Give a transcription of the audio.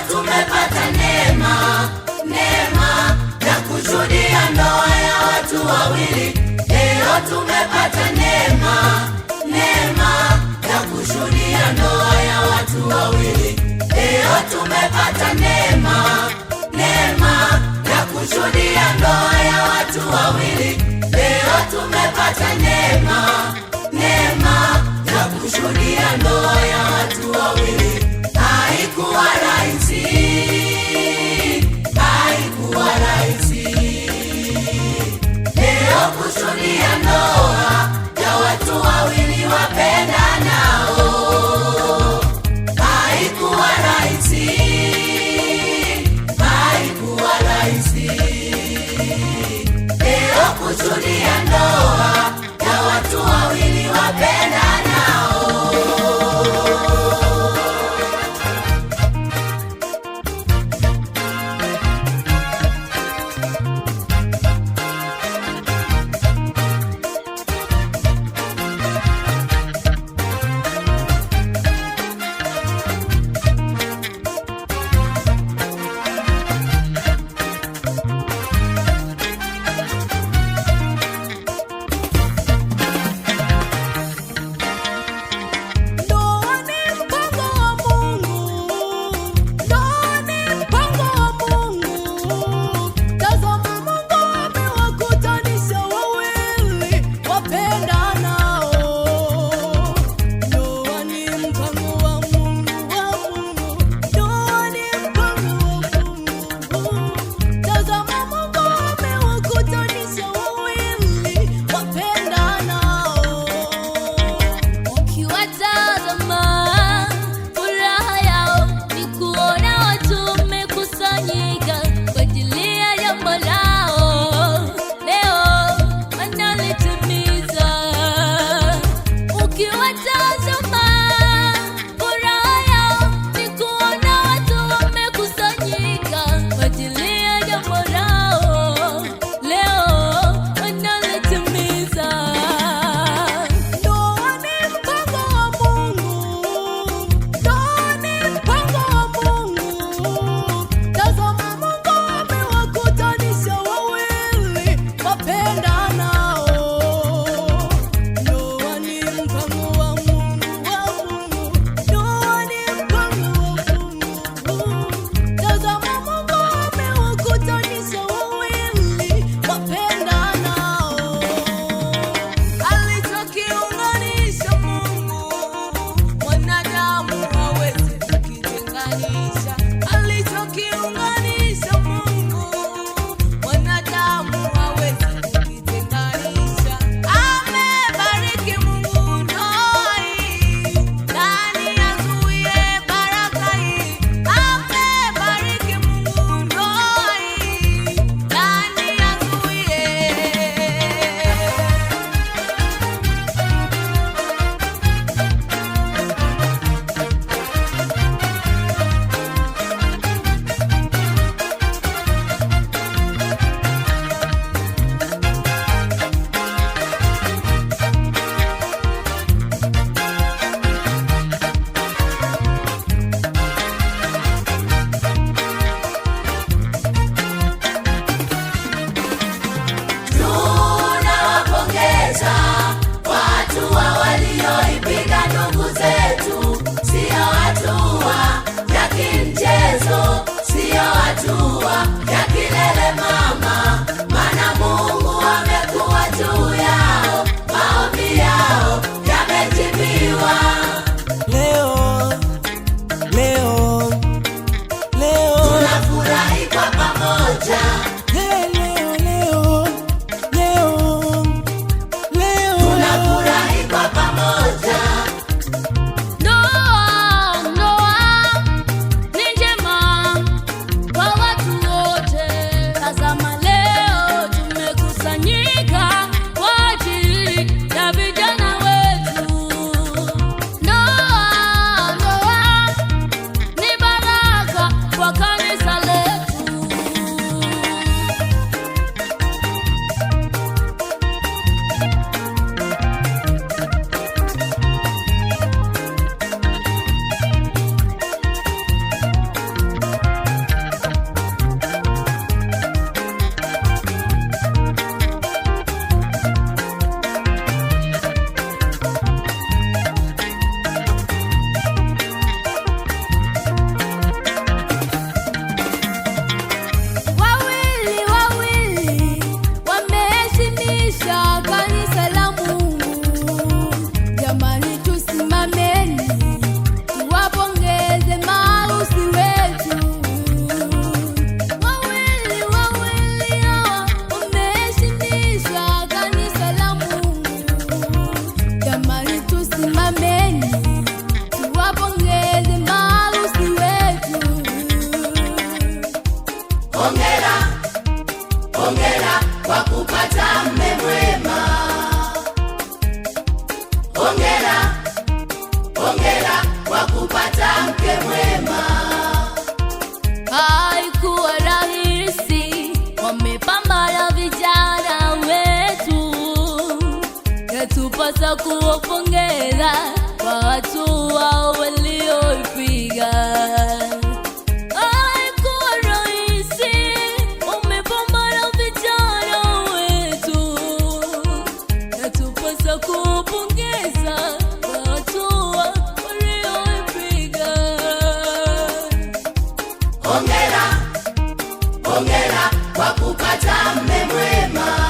Tumepata neema ya kushuhudia ndoa ya watu wawili. Leo tumepata neema ya kushuhudia ndoa ya watu wawili. Leo tumepata neema ya kushuhudia ndoa ya watu wawili. Leo tumepata neema ya kushuhudia ndoa ya watu wawili. Haikuwa rahisi, haikuwa rahisi leo kushuhudia ndoa ya watu wawili wapendanao. Haikuwa rahisi, haikuwa rahisi leo kushuhudia ndoa ya watu wawili wapendanao. kuwapongeza kwa hatua walioipiga. Haikuwa rahisi, umepambana vijana wetu, yatupasa kuwapongeza kwa hatua walioipiga. Hongera, hongera kwa kupata mume mwema.